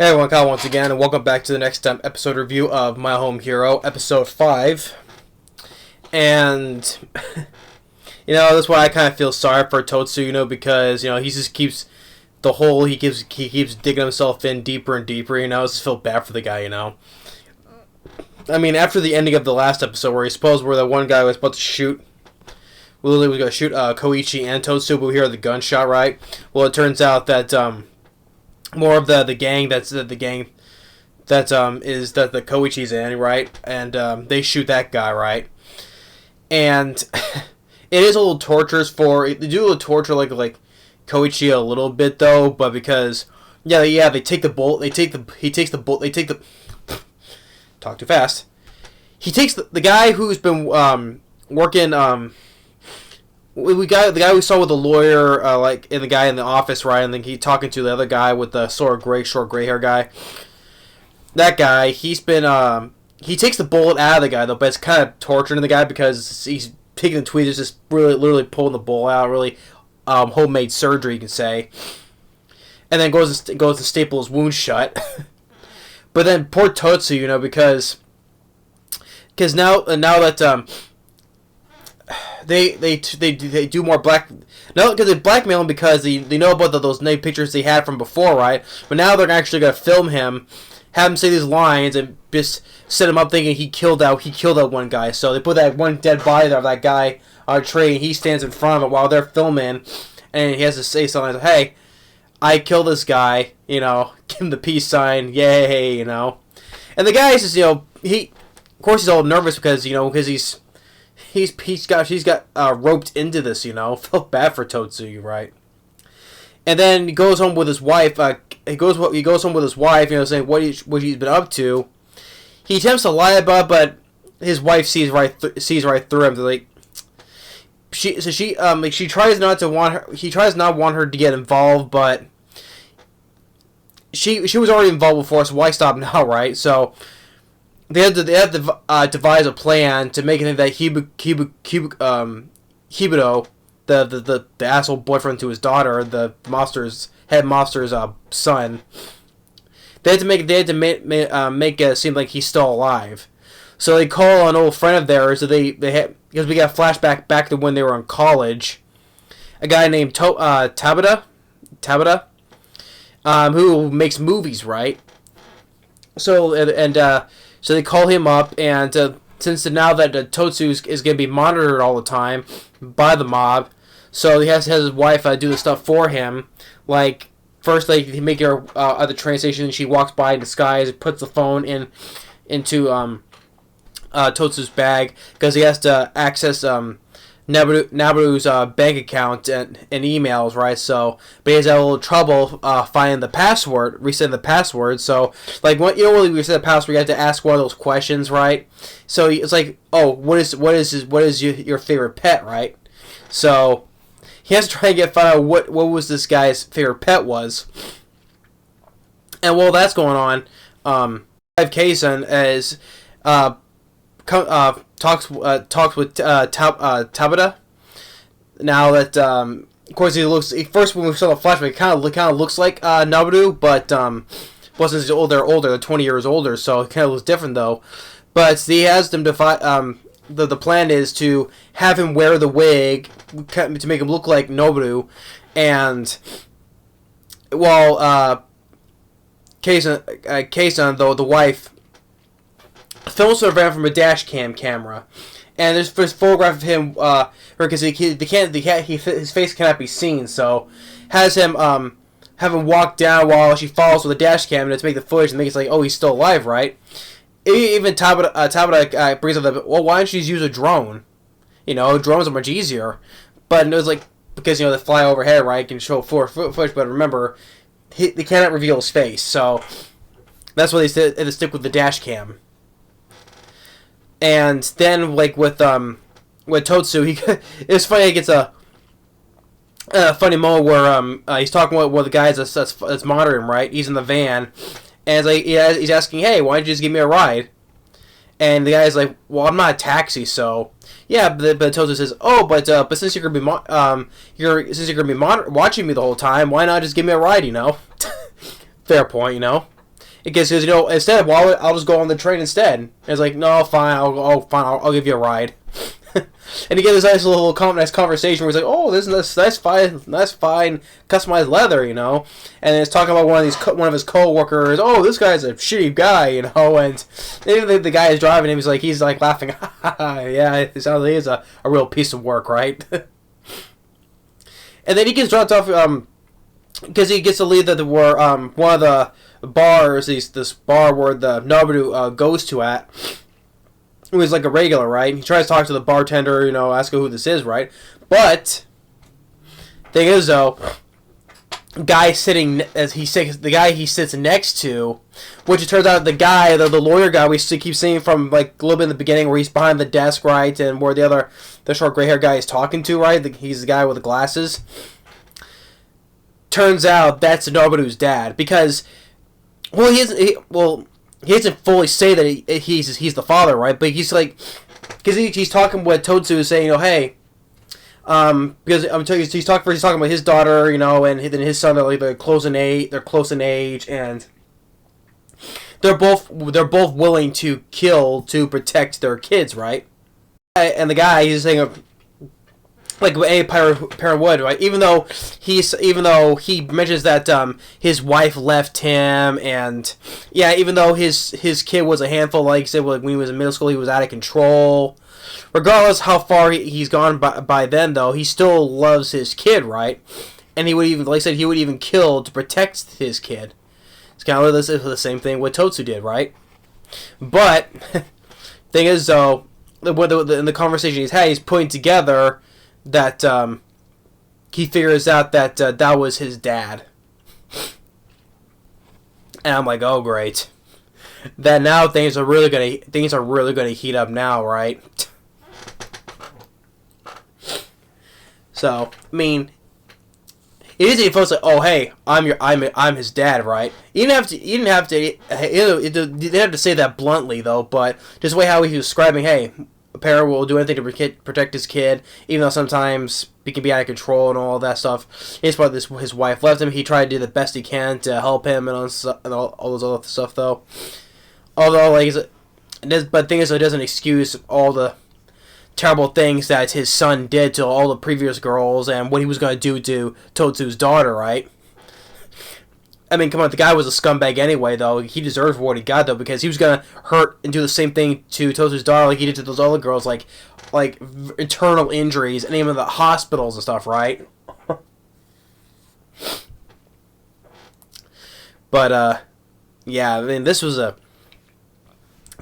Hey everyone, Kyle once again, and welcome back to the next episode review of My Home Hero, episode 5. And, that's why I kind of feel sorry for Totsu, because, he just keeps the hole, he keeps digging himself in deeper and deeper, I just feel bad for the guy, I mean, after the ending of the last episode where the one guy was about to shoot, literally was going to shoot Koichi and Totsu, but we hear the gunshot, right? Well, it turns out that, more of the gang is that the Koichi's in, right? And they shoot that guy, right? And it is a little torturous they do a little torture like Koichi a little bit though, but because they take the bullet, talk too fast. He takes the guy who's been working the guy we saw with the lawyer, and the guy in the office, right? And then he talking to the other guy with the short gray hair guy. That guy, he's been he takes the bullet out of the guy though, but it's kind of torturing the guy because he's taking the tweezers, just really literally pulling the bullet out, really homemade surgery, you can say. And then goes to staple his wound shut. But then poor Totsu, because now that They do more because they blackmail him because they know about those naked pictures they had from before, right? But now they're actually gonna film him, have him say these lines, and just set him up thinking he killed that one guy. So they put that one dead body there of that guy on a tree, and he stands in front of it while they're filming, and he has to say something like, "Hey, I killed this guy," give him the peace sign, yay, And the guy is just, of course he's all nervous because he's got roped into this, Felt bad for Totsu, right? And then he goes home with his wife. He goes home with his wife, saying what he's been up to. He attempts to lie about it, but his wife sees right through him. Like she tries not to want her. He tries not want her to get involved, but she was already involved before, so why stop now, right? So They have to devise a plan to make it think that Hibito, the asshole boyfriend to his daughter, the head monster's son. They had to make it seem like he's still alive. So they call an old friend of theirs. So because we got a flashback back to when they were in college. A guy named Tabata, who makes movies, right? So So they call him up, and since now that Totsu is going to be monitored all the time by the mob, so he has to have his wife do the stuff for him. Like, first he make her at the train station, and she walks by in disguise, puts the phone into Totsu's bag, because he has to access Naburu's bank account and emails, right? So, but he has a little trouble finding the password, resetting the password. So, like, when when we reset the password, you have to ask one of those questions, right? So it's like, oh, what is your favorite pet, right? So he has to try and find out what was this guy's favorite pet was. And while that's going on, Kaizen is talks with Tabata. Now that of course first when we saw the flashback, it kind of looks like Nabaru, but wasn't they're older, they're 20 years older, so it kind of looks different though. But he has them to the plan is to have him wear the wig to make him look like Noboru, and while Keisan though, the wife, films from a dash cam camera, and there's this photograph of him because his face cannot be seen, so has him have him walk down while she follows with a dash cam, and to make the footage and make it like, oh, he's still alive, right? Even Tabata brings up that, well, why don't you just use a drone? Drones are much easier, but it was like because they fly overhead, right? Can show footage, but remember they cannot reveal his face, so that's why they stick with the dash cam. And then, like, with Totsu, it's funny, he gets a funny moment where he's talking with one of the guys that's monitoring him, right? He's in the van, and it's like, he's asking, hey, why don't you just give me a ride? And the guy's like, well, I'm not a taxi, so yeah. But Totsu says, oh, but since you're gonna be watching me the whole time, why not just give me a ride? Fair point, Because instead, well, I'll just go on the train instead. And it's like, no, fine, I'll give you a ride. And he gets this nice little nice conversation where he's like, oh, that's fine, customized leather, And then it's talking about one of his coworkers. Oh, this guy's a shitty guy, And even the guy is driving him. He's like laughing. Yeah, it sounds like he's a real piece of work, right? And then he gets dropped off because he gets to leave one of the bars. This bar where the Nobuto goes to at. Who is like a regular, right? He tries to talk to the bartender, ask who this is, right? But thing is though, the guy he sits next to, which it turns out the guy, the lawyer guy we keep seeing from like a little bit in the beginning, where he's behind the desk, right, and where the short gray hair guy is talking to, right? He's the guy with the glasses. Turns out that's Nobuto's dad because, he doesn't fully say that he's the father, right? But he's like, because he's talking with Totsu, saying, hey, because he's talking about his daughter, and then his son. They're close in age, and they're both willing to kill to protect their kids, right? And the guy, he's saying, like a parent would, right? Even though he mentions that his wife left him, and even though his kid was a handful, like he said, when he was in middle school, he was out of control. Regardless how far he's gone by then, though, he still loves his kid, right? And he would even, like I said, he would even kill to protect his kid. It's kind of the same thing what Totsu did, right? But thing is, though, in the conversation he's putting together that he figures out that that was his dad, and I'm like, oh great, that now things are really gonna heat up now, right? So I mean, it isn't even like, oh hey, I'm his dad, right? You didn't have to say that bluntly though, but just the way how he was describing, hey, a parent will do anything to protect his kid, even though sometimes he can be out of control and all that stuff. His wife left him. He tried to do the best he can to help him and all those other stuff, though. Although, but the thing is, it doesn't excuse all the terrible things that his son did to all the previous girls and what he was going to do to Totsu's daughter, right? I mean, come on, the guy was a scumbag anyway, though. He deserved what he got, though, because he was going to hurt and do the same thing to Totsu's daughter like he did to those other girls, like internal injuries and even the hospitals and stuff, right? But, yeah, I mean, this was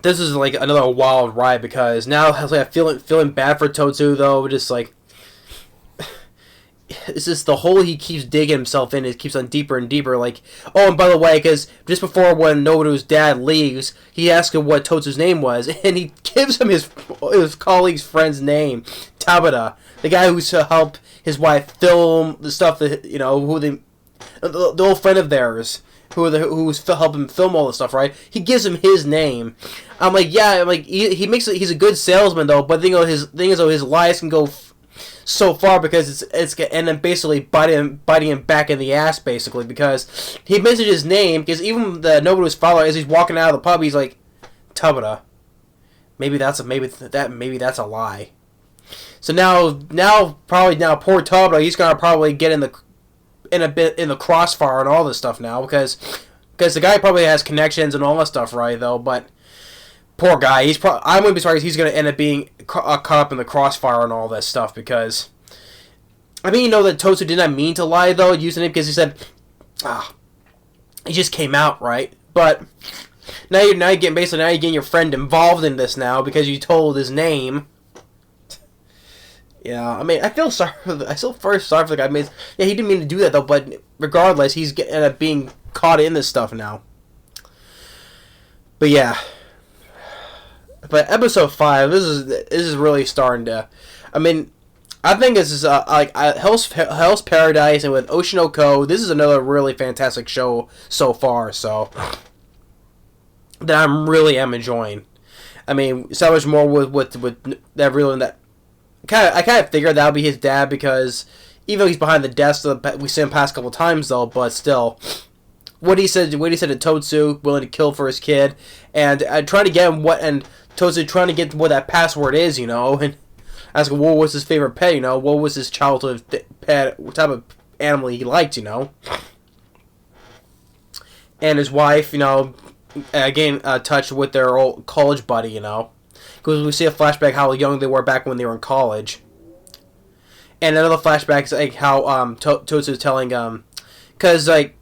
like another wild ride, because now I'm feeling bad for Totsu, though, just like, it's just the hole he keeps digging himself in. It keeps on deeper and deeper. Like, oh, and by the way, because just before when Nobuto's dad leaves, he asks him what Totsu's name was, and he gives him his colleague's friend's name, Tabata, the guy who's to help his wife film the stuff that the old friend of theirs who's helping film all this stuff, right? He gives him his name. I'm like, yeah, he's a good salesman though, but his thing is though, his lies can go so far, because it's and then basically biting him back in the ass, basically, because he mentioned his name, because even the Nobuto's father, as he's walking out of the pub, he's like, Tabata, maybe that's a lie. So now poor Tabata, he's gonna probably get in the crossfire and all this stuff now, because the guy probably has connections and all that stuff, right? Though, but poor guy, I wouldn't be surprised he's going to end up being caught up in the crossfire and all this stuff, because I mean, that Totsu did not mean to lie, though, using it, because he said, he just came out, right? But now you're getting your friend involved in this now, because you told his name. Yeah, I mean, I still sorry for the guy. I mean, yeah, he didn't mean to do that, though, but regardless, he's end up being caught in this stuff now. But yeah. But episode 5, this is really starting to, I mean, I think this is Hell's Paradise, and with Oshinoko, this is another really fantastic show so far. So that I really am enjoying. I mean, so much more with that really that. I kind of figured that would be his dad, because even though he's behind the desk, we see him past a couple times though, but still, what he said to Totsu, willing to kill for his kid, and trying to get him Totsu trying to get what that password is, you know, and asking what was his favorite pet, you know, what was his childhood pet, what type of animal he liked, you know, and his wife, you know, again touched with their old college buddy, you know, because we see a flashback how young they were back when they were in college. And another flashback is like how Totsu's telling because there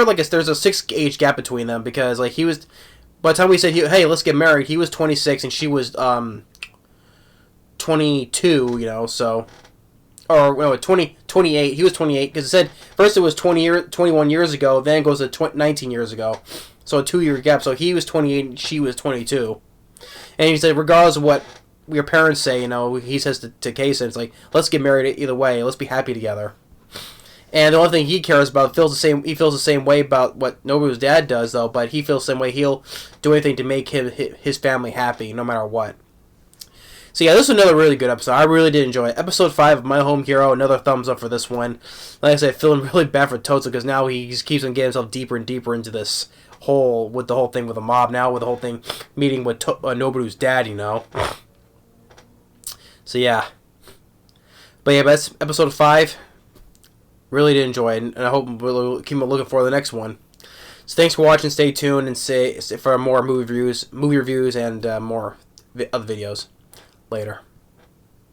were there's a 6 age gap between them, because like he was, by the time we said hey, let's get married, he was 26 and she was 22, you know, so, or no, 28, he was 28, because it said first it was 21 years ago, then it goes to 19 years ago, so a 2 year gap. So he was 28 and she was 22, and he said regardless of what your parents say, you know, he says to Keisun, it's like, let's get married either way, let's be happy together. And the only thing he cares about, he feels the same way about what Nobu's dad does, though, but he feels the same way. He'll do anything to make his family happy, no matter what. So yeah, this was another really good episode. I really did enjoy it. Episode 5 of My Home Hero, another thumbs up for this one. Like I said, feeling really bad for Totsu, because now he just keeps on getting himself deeper and deeper into this the whole thing with the mob, now with the whole thing meeting with Nobu's dad, you know. So yeah. But yeah, that's episode 5. Really did enjoy it, and I hope we'll keep looking for the next one. So thanks for watching. Stay tuned and for more movie reviews, and more other videos later.